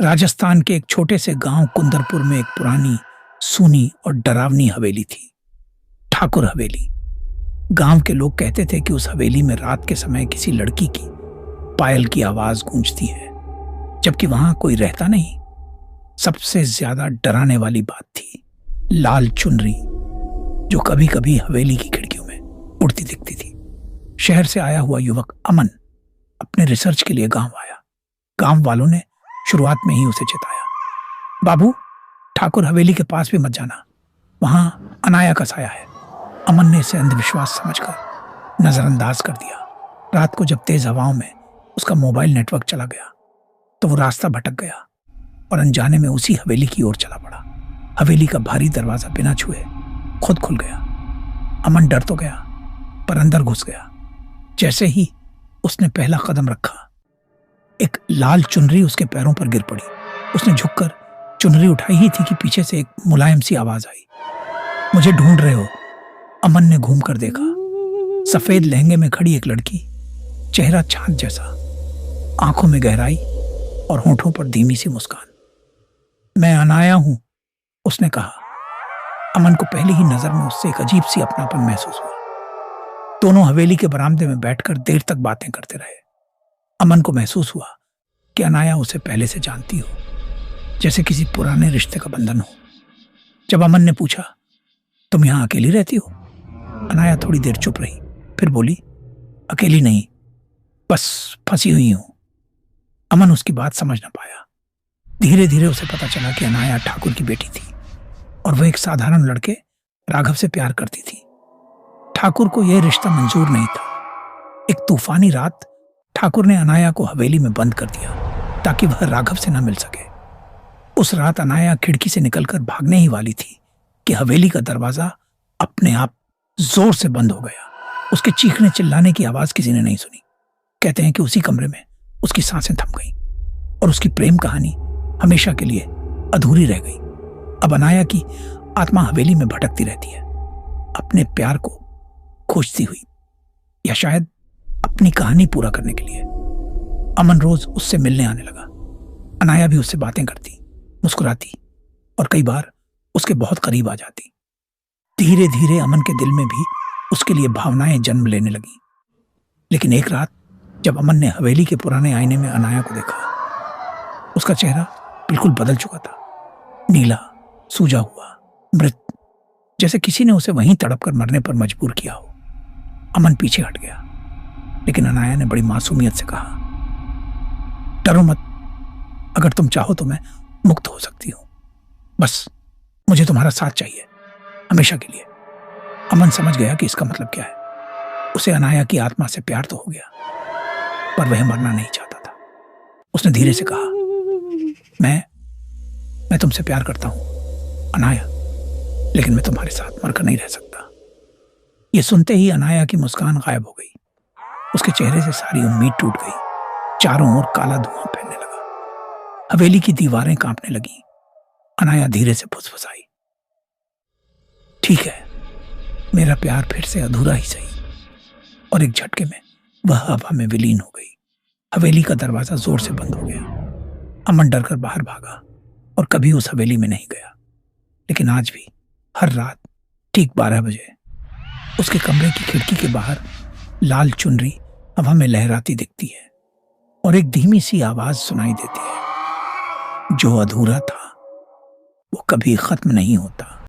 राजस्थान के एक छोटे से गांव कुंदरपुर में एक पुरानी, सूनी और डरावनी हवेली थी। ठाकुर हवेली। गांव के लोग कहते थे कि उस हवेली में रात के समय किसी लड़की की पायल की आवाज गूंजती है, जबकि वहां कोई रहता नहीं। सबसे ज्यादा डराने वाली बात थी लाल चुनरी, जो कभी कभी हवेली की खिड़कियों में उड़ती दिखती थी। शहर से आया हुआ युवक अमन अपने रिसर्च के लिए गांव आया। गांव वालों ने शुरुआत में ही उसे चेताया, बाबू, ठाकुर हवेली के पास भी मत जाना, वहां अनाया का साया है। अमन ने इसे अंधविश्वास समझकर नजरअंदाज कर दिया। रात को जब तेज हवाओं में उसका मोबाइल नेटवर्क चला गया तो वो रास्ता भटक गया और अनजाने में उसी हवेली की ओर चला पड़ा। हवेली का भारी दरवाजा बिना छुए खुद खुल गया। अमन डर तो गया, पर अंदर घुस गया। जैसे ही उसने पहला कदम रखा, एक लाल चुनरी उसके पैरों पर गिर पड़ी। उसने झुककर चुनरी उठाई ही थी कि पीछे से एक मुलायम सी आवाज आई, मुझे ढूंढ रहे हो? अमन ने घूम कर देखा। सफेद लहंगे में खड़ी एक लड़की, चेहरा चांद जैसा, आंखों में गहराई और होठों पर धीमी सी मुस्कान। मैं अनाया हूं, उसने कहा। अमन को पहली ही नजर में उससे एक अजीब सी अपनापन महसूस हुआ। दोनों हवेली के बरामदे में बैठकर देर तक बातें करते रहे। अमन को महसूस हुआ कि अनाया उसे पहले से जानती हो, जैसे किसी पुराने रिश्ते का बंधन हो। जब अमन ने पूछा, तुम यहां अकेली रहती हो? अनाया थोड़ी देर चुप रही, फिर बोली, अकेली नहीं, बस फंसी हुई हूं। अमन उसकी बात समझ न पाया। धीरे धीरे उसे पता चला कि अनाया ठाकुर की बेटी थी और वह एक साधारण लड़के राघव से प्यार करती थी। ठाकुर को यह रिश्ता मंजूर नहीं था। एक तूफानी रात ठाकुर ने अनाया को हवेली में बंद कर दिया ताकि वह राघव से न मिल सके। उस रात अनाया खिड़की से निकलकर भागने ही वाली थी कि हवेली का दरवाजा अपने आप जोर से बंद हो गया। उसके चीखने चिल्लाने की आवाज किसी ने नहीं सुनी। कहते हैं कि उसी कमरे में उसकी सांसें थम गईं और उसकी प्रेम कहानी हमेशा के लिए अधूरी रह गई। अब अनाया की आत्मा हवेली में भटकती रहती है, अपने प्यार को खोजती हुई, या शायद अपनी कहानी पूरा करने के लिए। अमन रोज उससे मिलने आने लगा। अनाया भी उससे बातें करती, मुस्कुराती और कई बार उसके बहुत करीब आ जाती। धीरे धीरे अमन के दिल में भी उसके लिए भावनाएं जन्म लेने लगी। लेकिन एक रात जब अमन ने हवेली के पुराने आईने में अनाया को देखा, उसका चेहरा बिल्कुल बदल चुका था। नीला, सूजा हुआ, मृत, जैसे किसी ने उसे वहीं तड़प कर मरने पर मजबूर किया हो। अमन पीछे हट गया, लेकिन अनाया ने बड़ी मासूमियत से कहा, डरो मत, अगर तुम चाहो तो मैं मुक्त हो सकती हूं। बस मुझे तुम्हारा साथ चाहिए, हमेशा के लिए। अमन समझ गया कि इसका मतलब क्या है। उसे अनाया की आत्मा से प्यार तो हो गया, पर वह मरना नहीं चाहता था। उसने धीरे से कहा, मैं तुमसे प्यार करता हूं अनाया, लेकिन मैं तुम्हारे साथ मरकर नहीं रह सकता। यह सुनते ही अनाया की मुस्कान गायब हो गई। उसके चेहरे से सारी उम्मीद टूट गई। चारों ओर काला धुआं फैलने लगा। हवेली की दीवारें कांपने लगीं। अनाया धीरे से फुसफुसाई, ठीक है, मेरा प्यार फिर से अधूरा ही सही। और एक झटके में वह हवा में विलीन हो गई। हवेली का दरवाजा जोर से बंद हो गया। अमन डरकर बाहर भागा और कभी उस हवेली में नहीं गया। लेकिन आज भी हर रात ठीक 12 बजे उसके कमरे की खिड़की के बाहर लाल चुनरी हवा में लहराती दिखती है और एक धीमी सी आवाज सुनाई देती है, जो अधूरा था वो कभी खत्म नहीं होता।